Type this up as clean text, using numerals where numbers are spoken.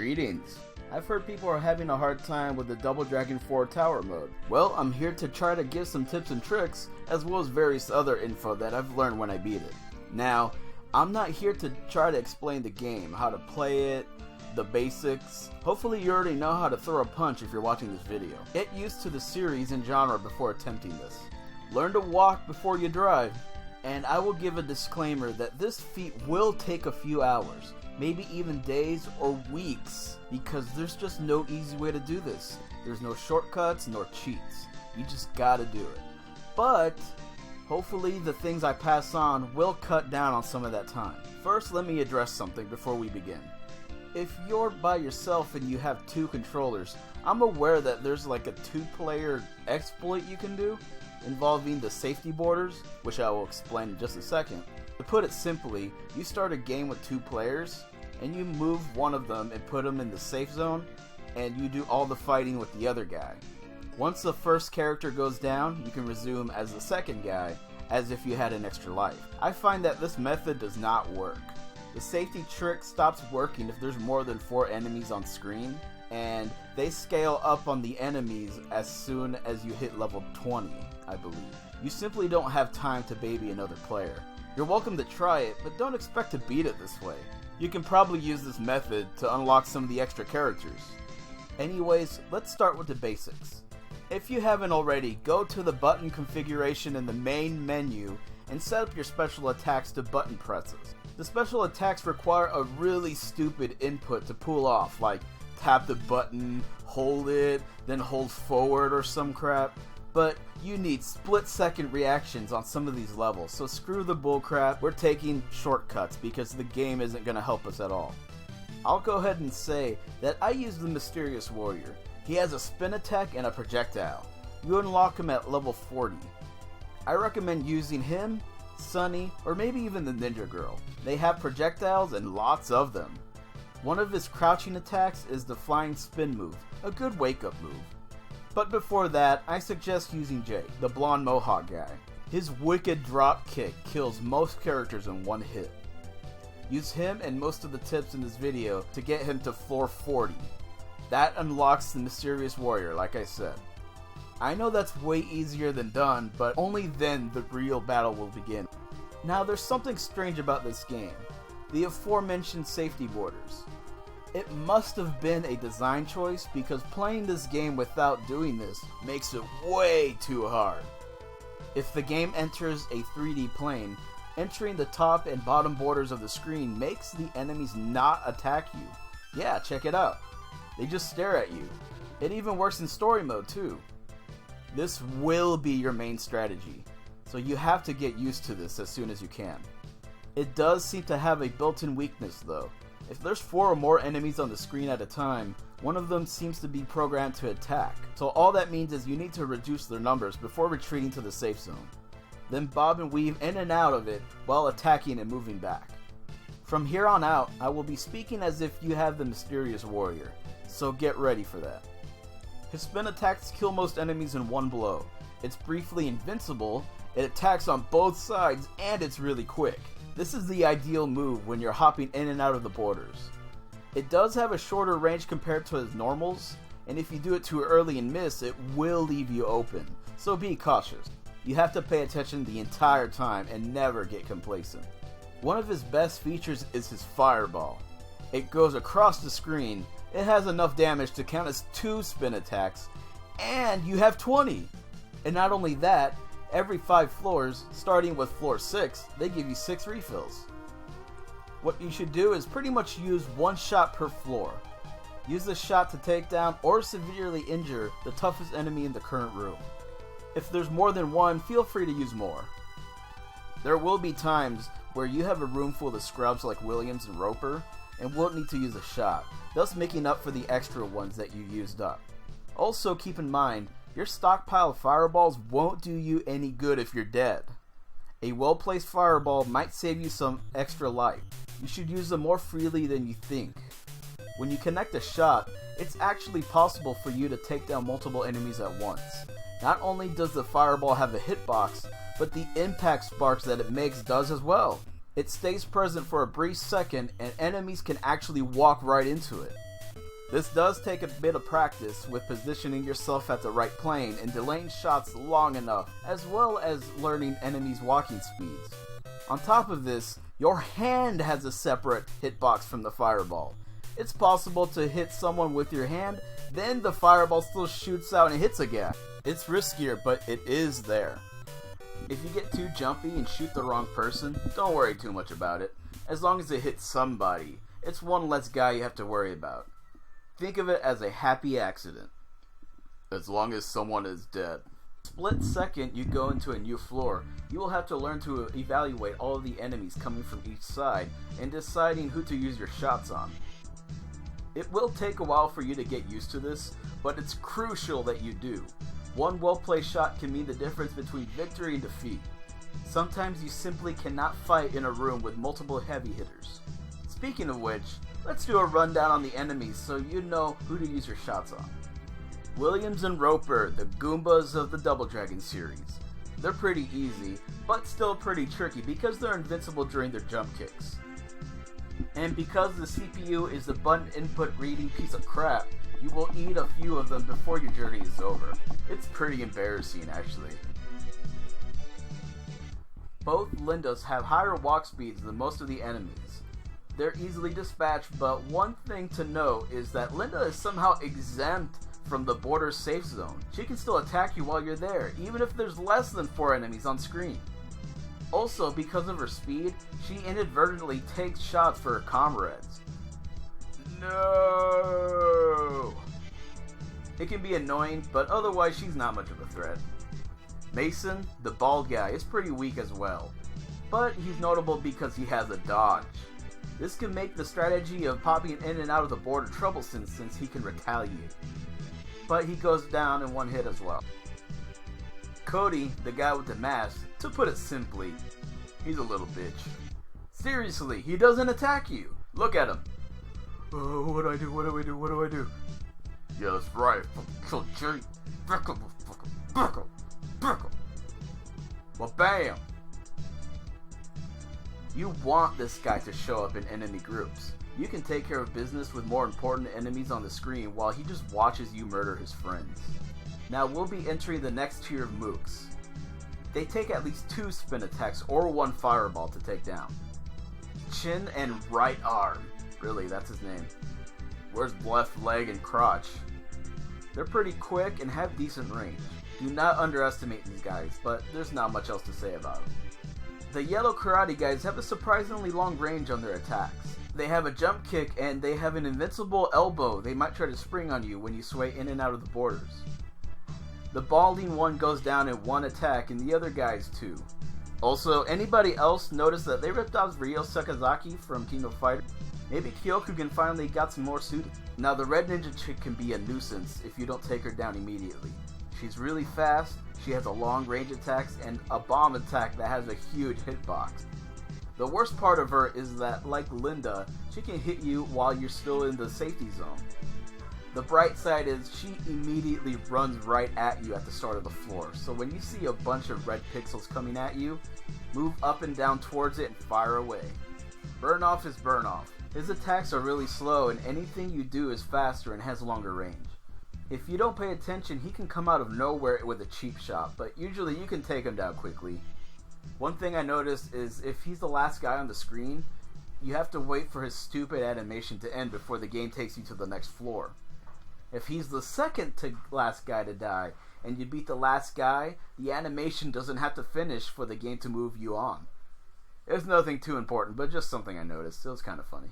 Greetings. I've heard people are having a hard time with the Double Dragon 4 tower mode. Well, I'm here to try to give some tips and tricks, as well as various other info that I've learned when I beat it. Now, I'm not here to try to explain the game, how to play it, the basics. Hopefully you already know how to throw a punch if you're watching this video. Get used to the series and genre before attempting this. Learn to walk before you drive. And I will give a disclaimer that this feat will take a few hours, maybe even days or weeks, because there's just no easy way to do this. There's no shortcuts nor cheats. You just gotta do it. But hopefully the things I pass on will cut down on some of that time. First, let me address something before we begin. If you're by yourself and you have two controllers, I'm aware that there's like a two-player exploit you can do involving the safety borders, which I will explain in just a second. To put it simply, you start a game with two players, and you move one of them and put them in the safe zone, and you do all the fighting with the other guy. Once the first character goes down, you can resume as the second guy, as if you had an extra life. I find that this method does not work. The safety trick stops working if there's more than 4 enemies on screen, and they scale up on the enemies as soon as you hit level 20, I believe. You simply don't have time to baby another player. You're welcome to try it, but don't expect to beat it this way. You can probably use this method to unlock some of the extra characters. Anyways, let's start with the basics. If you haven't already, go to the button configuration in the main menu and set up your special attacks to button presses. The special attacks require a really stupid input to pull off, like tap the button, hold it, then hold forward or some crap. But you need split-second reactions on some of these levels, so screw the bullcrap. We're taking shortcuts because the game isn't going to help us at all. I'll go ahead and say that I use the Mysterious Warrior. He has a spin attack and a projectile. You unlock him at level 40. I recommend using him, Sunny, or maybe even the Ninja Girl. They have projectiles and lots of them. One of his crouching attacks is the flying spin move, a good wake-up move. But before that, I suggest using Jay, the blonde mohawk guy. His wicked drop kick kills most characters in one hit. Use him and most of the tips in this video to get him to floor 40. That unlocks the Mysterious Warrior, like I said. I know that's way easier than done, but only then the real battle will begin. Now there's something strange about this game. The aforementioned safety borders. It must have been a design choice because playing this game without doing this makes it way too hard. If the game enters a 3D plane, entering the top and bottom borders of the screen makes the enemies not attack you. Yeah, check it out. They just stare at you. It even works in story mode too. This will be your main strategy, so you have to get used to this as soon as you can. It does seem to have a built-in weakness though. If there's 4 or more enemies on the screen at a time, one of them seems to be programmed to attack. So all that means is you need to reduce their numbers before retreating to the safe zone. Then bob and weave in and out of it while attacking and moving back. From here on out, I will be speaking as if you have the Mysterious Warrior, so get ready for that. His spin attacks kill most enemies in one blow. It's briefly invincible, it attacks on both sides, and it's really quick. This is the ideal move when you're hopping in and out of the borders. It does have a shorter range compared to his normals, and if you do it too early and miss, it will leave you open, so be cautious. You have to pay attention the entire time and never get complacent. One of his best features is his fireball. It goes across the screen, it has enough damage to count as 2 spin attacks, and you have 20! And not only that, every 5 floors, starting with floor 6, they give you 6 refills. What you should do is pretty much use 1 shot per floor. Use the shot to take down or severely injure the toughest enemy in the current room. If there's more than one, feel free to use more. There will be times where you have a room full of scrubs like Williams and Roper, and won't need to use a shot, thus making up for the extra ones that you used up. Also keep in mind, your stockpile of fireballs won't do you any good if you're dead. A well-placed fireball might save you some extra life. You should use them more freely than you think. When you connect a shot, it's actually possible for you to take down multiple enemies at once. Not only does the fireball have a hitbox, but the impact sparks that it makes does as well. It stays present for a brief second and enemies can actually walk right into it. This does take a bit of practice with positioning yourself at the right plane and delaying shots long enough, as well as learning enemies' walking speeds. On top of this, your hand has a separate hitbox from the fireball. It's possible to hit someone with your hand, then the fireball still shoots out and hits again. It's riskier, but it is there. If you get too jumpy and shoot the wrong person, don't worry too much about it. As long as it hits somebody, it's one less guy you have to worry about. Think of it as a happy accident. As long as someone is dead. Split second you go into a new floor, you will have to learn to evaluate all of the enemies coming from each side and deciding who to use your shots on. It will take a while for you to get used to this, but it's crucial that you do. One well-placed shot can mean the difference between victory and defeat. Sometimes you simply cannot fight in a room with multiple heavy hitters. Speaking of which, let's do a rundown on the enemies so you know who to use your shots on. Williams and Roper, the Goombas of the Double Dragon series. They're pretty easy, but still pretty tricky because they're invincible during their jump kicks. And because the CPU is a button input reading piece of crap, you will eat a few of them before your journey is over. It's pretty embarrassing actually. Both Lindas have higher walk speeds than most of the enemies. They're easily dispatched, but one thing to note is that Linda is somehow exempt from the border safe zone. She can still attack you while you're there, even if there's less than 4 enemies on screen. Also, because of her speed, she inadvertently takes shots for her comrades. No! It can be annoying, but otherwise she's not much of a threat. Mason, the bald guy, is pretty weak as well, but he's notable because he has a dodge. This can make the strategy of popping in and out of the border troublesome since he can retaliate. But he goes down in one hit as well. Cody, the guy with the mask, to put it simply, he's a little bitch. Seriously, he doesn't attack you. Look at him. Oh, what do I do? What do I do? What do I do? Yeah, that's right. Kill Jerry. Buckle. Well, bam. You want this guy to show up in enemy groups. You can take care of business with more important enemies on the screen while he just watches you murder his friends. Now we'll be entering the next tier of Mooks. They take at least 2 spin attacks or 1 fireball to take down. Chin and right arm. Really, that's his name. Where's left leg and crotch? They're pretty quick and have decent range. Do not underestimate these guys, but there's not much else to say about them. The yellow karate guys have a surprisingly long range on their attacks. They have a jump kick and they have an invincible elbow they might try to spring on you when you sway in and out of the borders. The balding one goes down in 1 attack and the other guys 2. Also, anybody else notice that they ripped off Ryo Sakazaki from King of Fighters? Maybe Kyokugen finally got some more suited. Now the red ninja chick can be a nuisance if you don't take her down immediately. She's really fast, she has a long range attacks, and a bomb attack that has a huge hitbox. The worst part of her is that, like Linda, she can hit you while you're still in the safety zone. The bright side is she immediately runs right at you at the start of the floor, so when you see a bunch of red pixels coming at you, move up and down towards it and fire away. Burn off is burn off. His attacks are really slow and anything you do is faster and has longer range. If you don't pay attention, he can come out of nowhere with a cheap shot, but usually you can take him down quickly. One thing I noticed is if he's the last guy on the screen, you have to wait for his stupid animation to end before the game takes you to the next floor. If he's the second to last guy to die, and you beat the last guy, the animation doesn't have to finish for the game to move you on. It's nothing too important, but just something I noticed. It was kind of funny.